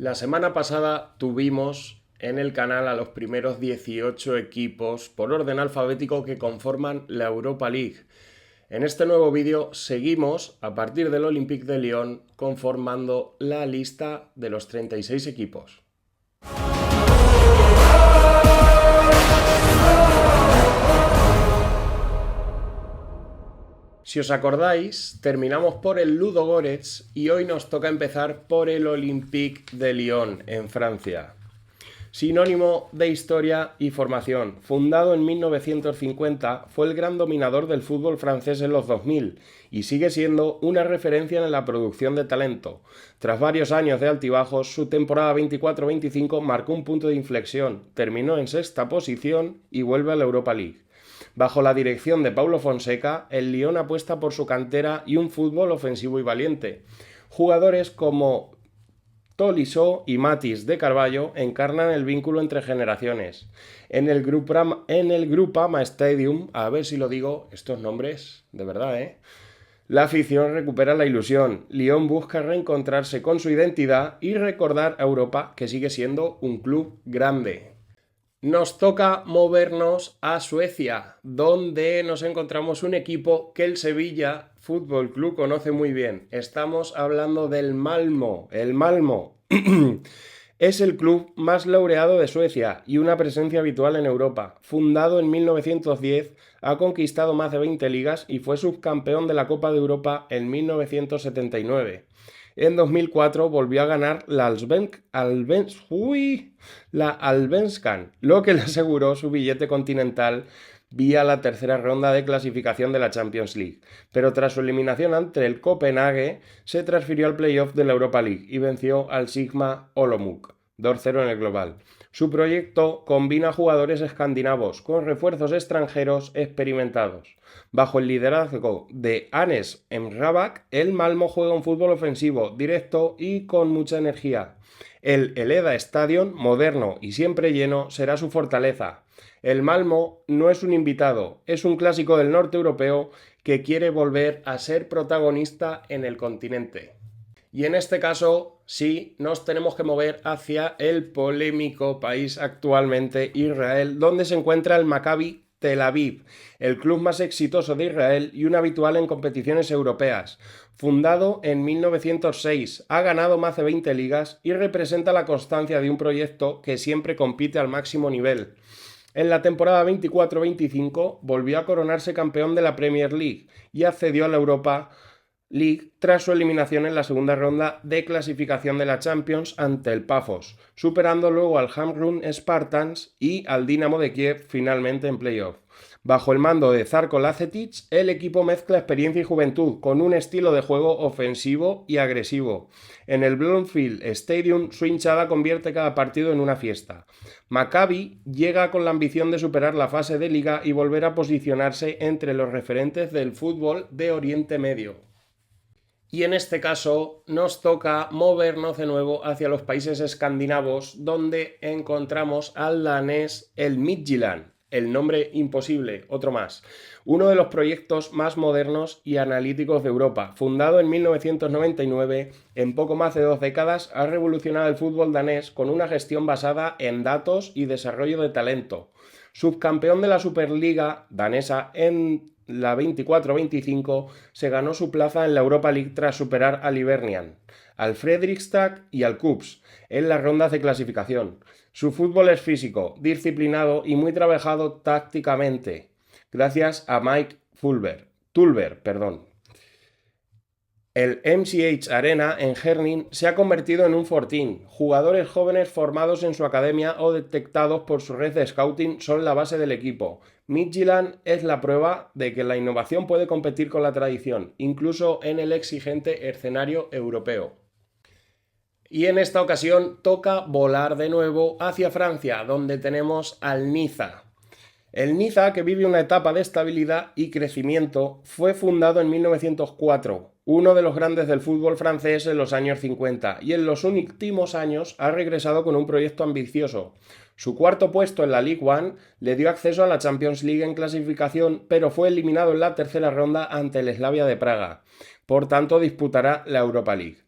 La semana pasada tuvimos en el canal a los primeros 18 equipos por orden alfabético que conforman la Europa League. En este nuevo vídeo seguimos, a partir del Olympique de Lyon, conformando la lista de los 36 equipos. Si os acordáis, terminamos por el Ludogorets y hoy nos toca empezar por el Olympique de Lyon, en Francia. Sinónimo de historia y formación. Fundado en 1950, fue el gran dominador del fútbol francés en los 2000 y sigue siendo una referencia en la producción de talento. Tras varios años de altibajos, su temporada 24-25 marcó un punto de inflexión, terminó en sexta posición y vuelve a la Europa League. Bajo la dirección de Paulo Fonseca, el Lyon apuesta por su cantera y un fútbol ofensivo y valiente. Jugadores como Tolisso y Mathis de Carvalho encarnan el vínculo entre generaciones. En el Groupama Stadium, a ver si lo digo, estos nombres, de verdad, la afición recupera la ilusión. Lyon busca reencontrarse con su identidad y recordar a Europa que sigue siendo un club grande. Nos toca movernos a Suecia, donde nos encontramos un equipo que el Sevilla Fútbol Club conoce muy bien. Estamos hablando del Malmö. El Malmö es el club más laureado de Suecia y una presencia habitual en Europa. Fundado en 1910, ha conquistado más de 20 ligas y fue subcampeón de la Copa de Europa en 1979. En 2004 volvió a ganar la Allsvenskan, lo que le aseguró su billete continental vía la tercera ronda de clasificación de la Champions League. Pero tras su eliminación ante el Copenhague, se transfirió al playoff de la Europa League y venció al Sigma Olomouc, 2-0 en el global. Su proyecto combina jugadores escandinavos con refuerzos extranjeros experimentados. Bajo el liderazgo de Hannes Emrabak, el Malmö juega un fútbol ofensivo, directo y con mucha energía. El Eleda Stadion, moderno y siempre lleno, será su fortaleza. El Malmö no es un invitado, es un clásico del norte europeo que quiere volver a ser protagonista en el continente. Y en este caso, sí, nos tenemos que mover hacia el polémico país actualmente, Israel, donde se encuentra el Maccabi Tel Aviv, el club más exitoso de Israel y un habitual en competiciones europeas. Fundado en 1906, ha ganado más de 20 ligas y representa la constancia de un proyecto que siempre compite al máximo nivel. En la temporada 24-25 volvió a coronarse campeón de la Premier League y accedió a la Europa League tras su eliminación en la segunda ronda de clasificación de la Champions ante el Pafos, superando luego al Hamrun Spartans y al Dinamo de Kiev finalmente en playoff. Bajo el mando de Zarko Lacetic, el equipo mezcla experiencia y juventud con un estilo de juego ofensivo y agresivo. En el Bloomfield Stadium, su hinchada convierte cada partido en una fiesta. Maccabi llega con la ambición de superar la fase de liga y volver a posicionarse entre los referentes del fútbol de Oriente Medio. Y en este caso nos toca movernos de nuevo hacia los países escandinavos, donde encontramos al danés el Midtjylland, el nombre imposible, otro más. Uno de los proyectos más modernos y analíticos de Europa. Fundado en 1999, en poco más de 2 décadas ha revolucionado el fútbol danés con una gestión basada en datos y desarrollo de talento. Subcampeón de la Superliga danesa en la 24-25, se ganó su plaza en la Europa League tras superar al Hibernian, al Fredrikstad y al KuPS en las rondas de clasificación. Su fútbol es físico, disciplinado y muy trabajado tácticamente, gracias a Mike Tulber. El MCH Arena en Herning se ha convertido en un fortín. Jugadores jóvenes formados en su academia o detectados por su red de scouting son la base del equipo. Midtjylland es la prueba de que la innovación puede competir con la tradición, incluso en el exigente escenario europeo. Y en esta ocasión toca volar de nuevo hacia Francia, donde tenemos al Niza. El Niza, que vive una etapa de estabilidad y crecimiento, fue fundado en 1904, uno de los grandes del fútbol francés en los años 50, y en los últimos años ha regresado con un proyecto ambicioso. Su cuarto puesto en la Ligue 1 le dio acceso a la Champions League en clasificación, pero fue eliminado en la tercera ronda ante el Slavia de Praga. Por tanto, disputará la Europa League.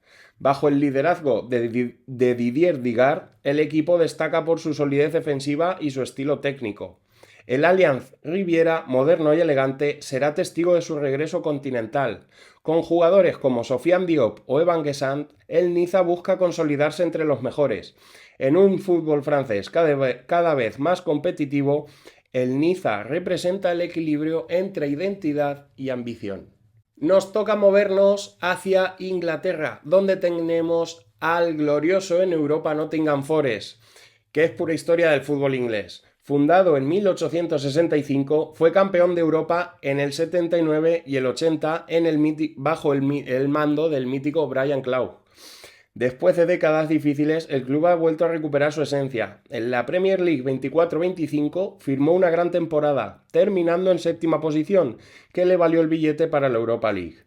Bajo el liderazgo de Didier Digard, el equipo destaca por su solidez defensiva y su estilo técnico. El Allianz Riviera, moderno y elegante, será testigo de su regreso continental. Con jugadores como Sofiane Diop o Evan Guessant, el Niza busca consolidarse entre los mejores. En un fútbol francés cada vez más competitivo, el Niza representa el equilibrio entre identidad y ambición. Nos toca movernos hacia Inglaterra, donde tenemos al glorioso en Europa Nottingham Forest, que es pura historia del fútbol inglés. Fundado en 1865, fue campeón de Europa en el 79 y el 80 bajo el mando del mítico Brian Clough. Después de décadas difíciles, el club ha vuelto a recuperar su esencia. En la Premier League 24-25 firmó una gran temporada, terminando en séptima posición, que le valió el billete para la Europa League.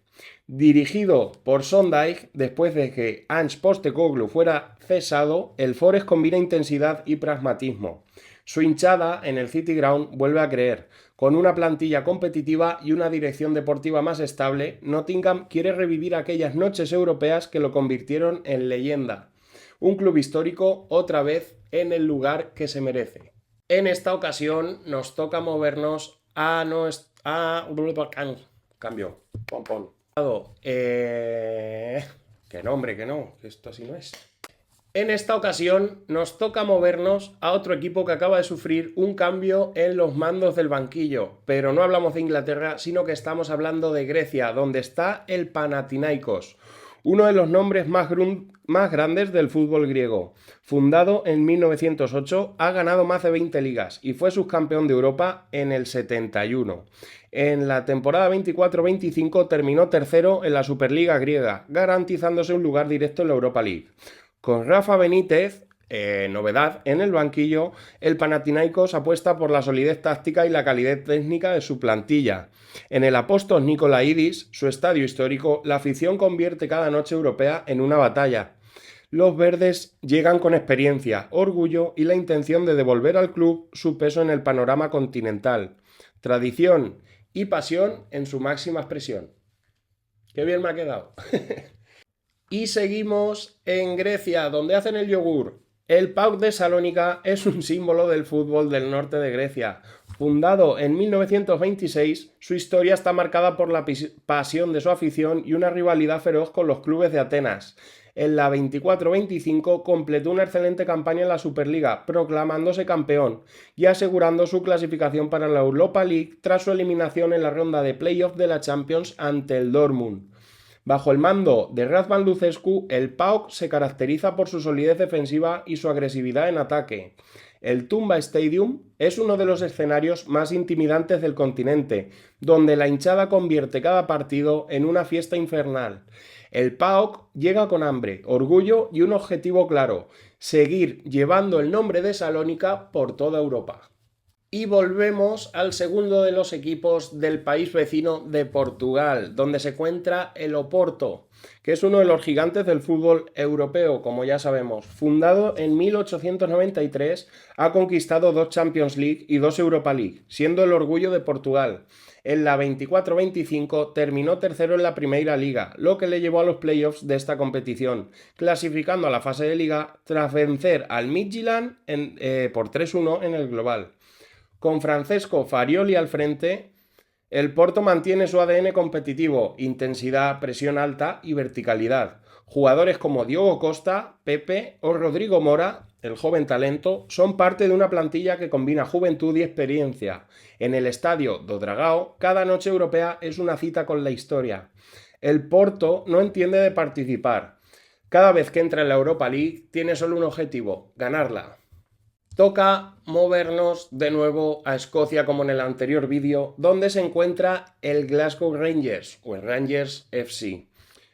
Dirigido por Sondheim, después de que Ange Postecoglou fuera cesado, el Forest combina intensidad y pragmatismo. Su hinchada en el City Ground vuelve a creer. Con una plantilla competitiva y una dirección deportiva más estable, Nottingham quiere revivir aquellas noches europeas que lo convirtieron en leyenda. Un club histórico, otra vez, en el lugar que se merece. En esta ocasión nos toca movernos Cambio. Pon. Que nombre, que no, que esto así no es. En esta ocasión nos toca movernos a otro equipo que acaba de sufrir un cambio en los mandos del banquillo, pero no hablamos de Inglaterra, sino que estamos hablando de Grecia, donde está el Panathinaikos, uno de los nombres más grandes del fútbol griego. Fundado en 1908, ha ganado más de 20 ligas y fue subcampeón de Europa en el 71. En la temporada 24-25 terminó tercero en la Superliga griega, garantizándose un lugar directo en la Europa League. Con Rafa Benítez, novedad, en el banquillo, el Panathinaikos apuesta por la solidez táctica y la calidad técnica de su plantilla. En el Apóstolos Nikolaidis, su estadio histórico, la afición convierte cada noche europea en una batalla. Los verdes llegan con experiencia, orgullo y la intención de devolver al club su peso en el panorama continental. Tradición y pasión en su máxima expresión. ¡Qué bien me ha quedado! Y seguimos en Grecia, donde hacen el yogur. El PAOK de Salónica es un símbolo del fútbol del norte de Grecia. Fundado en 1926, su historia está marcada por la pasión de su afición y una rivalidad feroz con los clubes de Atenas. En la 24-25 completó una excelente campaña en la Superliga, proclamándose campeón y asegurando su clasificación para la Europa League tras su eliminación en la ronda de playoff de la Champions ante el Dortmund. Bajo el mando de Razvan Lucescu, el PAOK se caracteriza por su solidez defensiva y su agresividad en ataque. El Tumba Stadium es uno de los escenarios más intimidantes del continente, donde la hinchada convierte cada partido en una fiesta infernal. El PAOK llega con hambre, orgullo y un objetivo claro: seguir llevando el nombre de Salónica por toda Europa. Y volvemos al segundo de los equipos del país vecino de Portugal, donde se encuentra el Oporto, que es uno de los gigantes del fútbol europeo, como ya sabemos. Fundado en 1893, ha conquistado 2 Champions League y 2 Europa League, siendo el orgullo de Portugal. En la 24-25 terminó tercero en la Primeira Liga, lo que le llevó a los playoffs de esta competición, clasificando a la fase de Liga tras vencer al Midtjylland por 3-1 en el global. Con Francesco Farioli al frente, el Porto mantiene su ADN competitivo, intensidad, presión alta y verticalidad. Jugadores como Diogo Costa, Pepe o Rodrigo Mora, el joven talento, son parte de una plantilla que combina juventud y experiencia. En el estadio do Dragao, cada noche europea es una cita con la historia. El Porto no entiende de participar. Cada vez que entra en la Europa League tiene solo un objetivo: ganarla. Toca movernos de nuevo a Escocia, como en el anterior vídeo, donde se encuentra el Glasgow Rangers o el Rangers FC.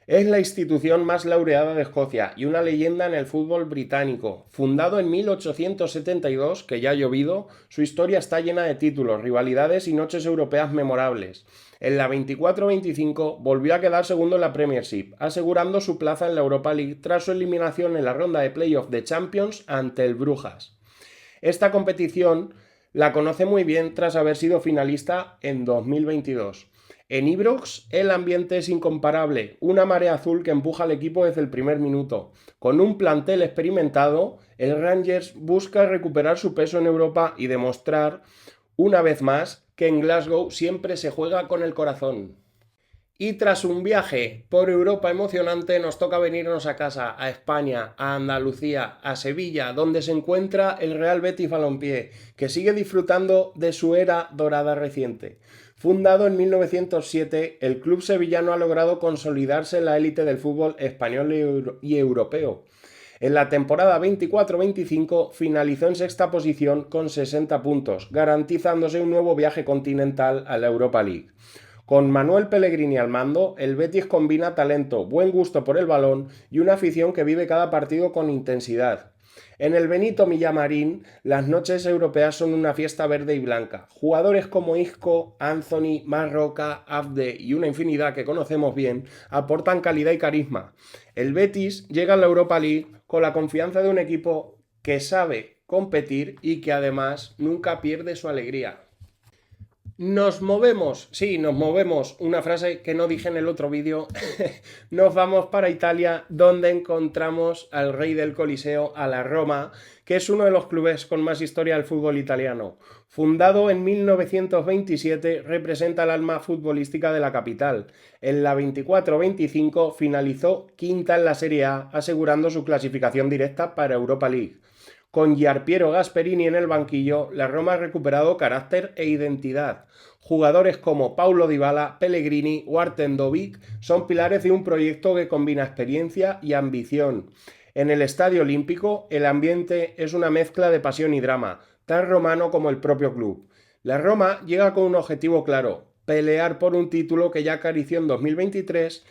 Es la institución más laureada de Escocia y una leyenda en el fútbol británico. Fundado en 1872, que ya ha llovido, su historia está llena de títulos, rivalidades y noches europeas memorables. En la 24-25 volvió a quedar segundo en la Premiership, asegurando su plaza en la Europa League tras su eliminación en la ronda de playoff de Champions ante el Brujas. Esta competición la conoce muy bien tras haber sido finalista en 2022. En Ibrox el ambiente es incomparable, una marea azul que empuja al equipo desde el primer minuto. Con un plantel experimentado, el Rangers busca recuperar su peso en Europa y demostrar, una vez más, que en Glasgow siempre se juega con el corazón. Y tras un viaje por Europa emocionante, nos toca venirnos a casa, a España, a Andalucía, a Sevilla, donde se encuentra el Real Betis Balompié, que sigue disfrutando de su era dorada reciente. Fundado en 1907, el club sevillano ha logrado consolidarse en la élite del fútbol español y europeo. En la temporada 24-25 finalizó en sexta posición con 60 puntos, garantizándose un nuevo viaje continental a la Europa League. Con Manuel Pellegrini al mando, el Betis combina talento, buen gusto por el balón y una afición que vive cada partido con intensidad. En el Benito Villamarín, las noches europeas son una fiesta verde y blanca. Jugadores como Isco, Anthony, Marroca, Abde y una infinidad que conocemos bien aportan calidad y carisma. El Betis llega a la Europa League con la confianza de un equipo que sabe competir y que además nunca pierde su alegría. Nos movemos, sí, nos movemos, una frase que no dije en el otro vídeo, nos vamos para Italia donde encontramos al rey del Coliseo, a la Roma, que es uno de los clubes con más historia del fútbol italiano. Fundado en 1927, representa el alma futbolística de la capital. En la 24-25 finalizó quinta en la Serie A, asegurando su clasificación directa para Europa League. Con Gianpiero Gasperini en el banquillo, la Roma ha recuperado carácter e identidad. Jugadores como Paulo Dybala, Pellegrini o Artendovic son pilares de un proyecto que combina experiencia y ambición. En el Estadio Olímpico, el ambiente es una mezcla de pasión y drama, tan romano como el propio club. La Roma llega con un objetivo claro: pelear por un título que ya acarició en 2023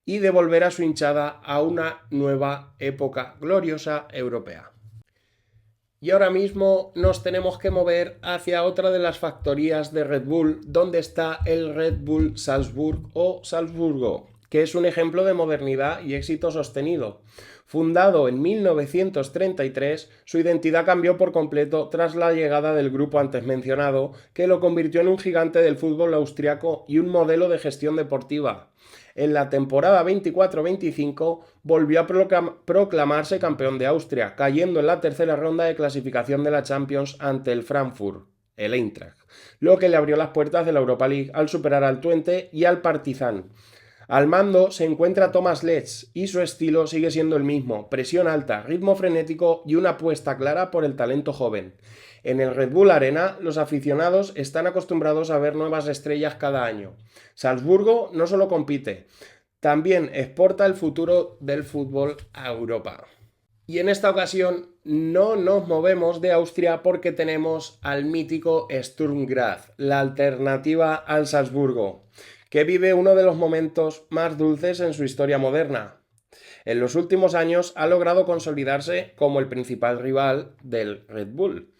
y devolver a su hinchada a una nueva época gloriosa europea. Y ahora mismo nos tenemos que mover hacia otra de las factorías de Red Bull, donde está el Red Bull Salzburg o Salzburgo, que es un ejemplo de modernidad y éxito sostenido. Fundado en 1933, su identidad cambió por completo tras la llegada del grupo antes mencionado, que lo convirtió en un gigante del fútbol austriaco y un modelo de gestión deportiva. En la temporada 24-25 volvió a proclamarse campeón de Austria, cayendo en la tercera ronda de clasificación de la Champions ante el Frankfurt, el Eintracht, lo que le abrió las puertas de la Europa League al superar al Twente y al Partizan. Al mando se encuentra Thomas Letts y su estilo sigue siendo el mismo: presión alta, ritmo frenético y una apuesta clara por el talento joven. En el Red Bull Arena, los aficionados están acostumbrados a ver nuevas estrellas cada año. Salzburgo no solo compite, también exporta el futuro del fútbol a Europa. Y en esta ocasión no nos movemos de Austria porque tenemos al mítico Sturm Graz, la alternativa al Salzburgo, que vive uno de los momentos más dulces en su historia moderna. En los últimos años ha logrado consolidarse como el principal rival del Red Bull.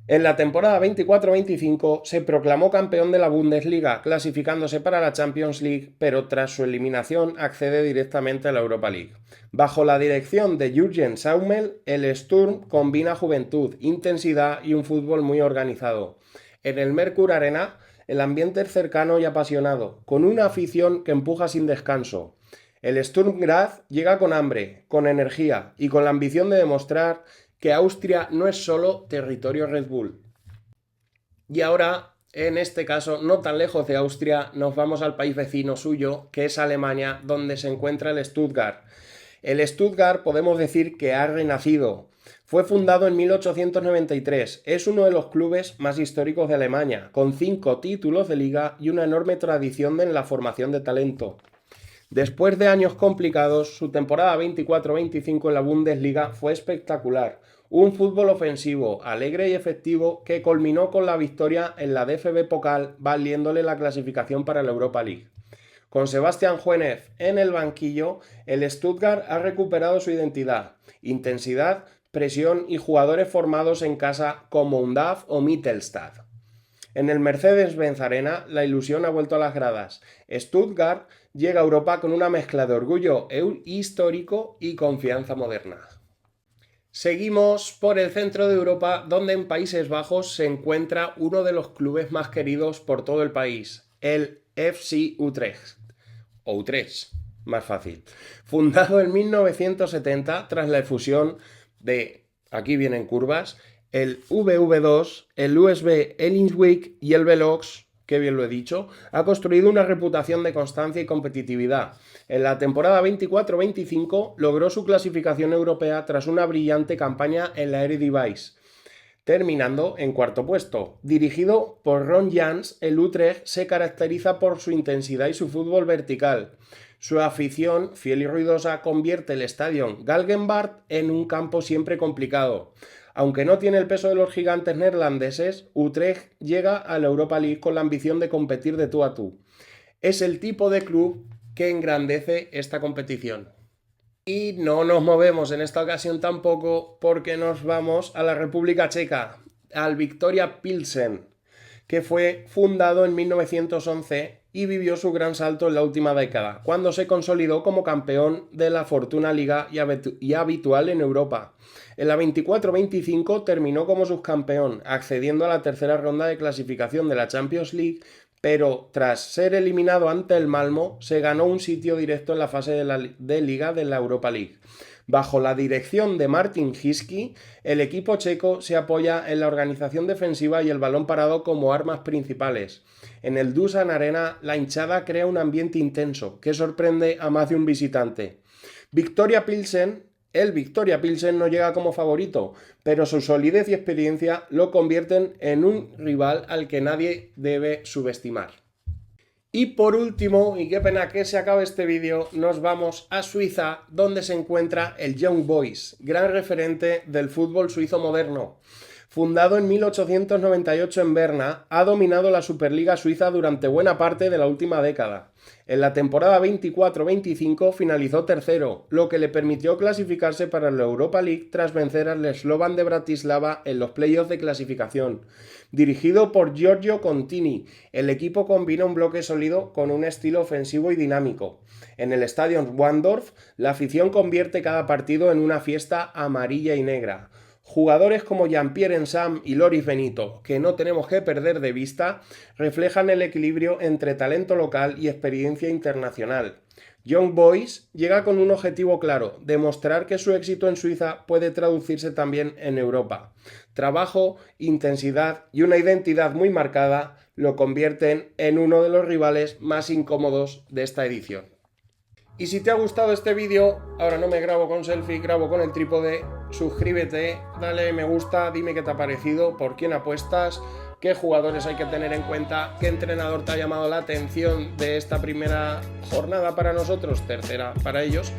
En la temporada 24-25 se proclamó campeón de la Bundesliga, clasificándose para la Champions League, pero tras su eliminación accede directamente a la Europa League. Bajo la dirección de Jürgen Saumel, el Sturm combina juventud, intensidad y un fútbol muy organizado. En el Merkur Arena, el ambiente es cercano y apasionado, con una afición que empuja sin descanso. El Sturm Graz llega con hambre, con energía y con la ambición de demostrar que Austria no es solo territorio Red Bull. Y ahora, en este caso, no tan lejos de Austria, nos vamos al país vecino suyo, que es Alemania, donde se encuentra el Stuttgart. El Stuttgart podemos decir que ha renacido. Fue fundado en 1893, es uno de los clubes más históricos de Alemania, con 5 títulos de liga y una enorme tradición en la formación de talento. Después de años complicados, su temporada 24-25 en la Bundesliga fue espectacular. Un fútbol ofensivo, alegre y efectivo que culminó con la victoria en la DFB Pokal, valiéndole la clasificación para la Europa League. Con Sebastian Hoeneß en el banquillo, el Stuttgart ha recuperado su identidad, intensidad, presión y jugadores formados en casa como Undav o Mittelstadt. En el Mercedes-Benz Arena, la ilusión ha vuelto a las gradas. Stuttgart llega a Europa con una mezcla de orgullo histórico y confianza moderna. Seguimos por el centro de Europa, donde en Países Bajos se encuentra uno de los clubes más queridos por todo el país, el FC Utrecht, o Utrecht, más fácil. Fundado en 1970 tras la fusión de, aquí vienen curvas, el VV2, el USB Elinwick y el Velox, que bien lo he dicho, ha construido una reputación de constancia y competitividad. En la temporada 24-25 logró su clasificación europea tras una brillante campaña en la Eredivisie, terminando en cuarto puesto. Dirigido por Ron Jans, el Utrecht se caracteriza por su intensidad y su fútbol vertical. Su afición, fiel y ruidosa, convierte el estadio Galgenwaard en un campo siempre complicado. Aunque no tiene el peso de los gigantes neerlandeses, Utrecht llega a la Europa League con la ambición de competir de tú a tú. Es el tipo de club que engrandece esta competición. Y no nos movemos en esta ocasión tampoco, porque nos vamos a la República Checa, al Viktoria Pilsen, que fue fundado en 1911 y vivió su gran salto en la última década, cuando se consolidó como campeón de la Fortuna Liga y habitual en Europa. En la 24-25 terminó como subcampeón, accediendo a la tercera ronda de clasificación de la Champions League, pero tras ser eliminado ante el Malmö, se ganó un sitio directo en la fase de Liga de la Europa League. Bajo la dirección de Martin Hirschi, el equipo checo se apoya en la organización defensiva y el balón parado como armas principales. En el Dusan Arena, la hinchada crea un ambiente intenso que sorprende a más de un visitante. El Viktoria Pilsen no llega como favorito, pero su solidez y experiencia lo convierten en un rival al que nadie debe subestimar. Y por último, y qué pena que se acabe este vídeo, nos vamos a Suiza, donde se encuentra el Young Boys, gran referente del fútbol suizo moderno. Fundado en 1898 en Berna, ha dominado la Superliga suiza durante buena parte de la última década. En la temporada 24-25 finalizó tercero, lo que le permitió clasificarse para la Europa League tras vencer al Slovan de Bratislava en los playoffs de clasificación. Dirigido por Giorgio Contini, el equipo combina un bloque sólido con un estilo ofensivo y dinámico. En el Stadion Wandorf, la afición convierte cada partido en una fiesta amarilla y negra. Jugadores como Jean-Pierre Ensam y Loris Benito, que no tenemos que perder de vista, reflejan el equilibrio entre talento local y experiencia internacional. Young Boys llega con un objetivo claro: demostrar que su éxito en Suiza puede traducirse también en Europa. Trabajo, intensidad y una identidad muy marcada lo convierten en uno de los rivales más incómodos de esta edición. Y si te ha gustado este vídeo, ahora no me grabo con selfie, grabo con el trípode, suscríbete, dale me gusta, dime qué te ha parecido, por quién apuestas, qué jugadores hay que tener en cuenta, qué entrenador te ha llamado la atención de esta primera jornada para nosotros, tercera para ellos,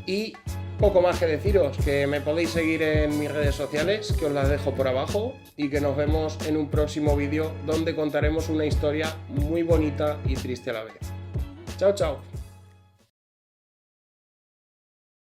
y poco más que deciros, que me podéis seguir en mis redes sociales, que os las dejo por abajo, y que nos vemos en un próximo vídeo donde contaremos una historia muy bonita y triste a la vez. Chao, chao.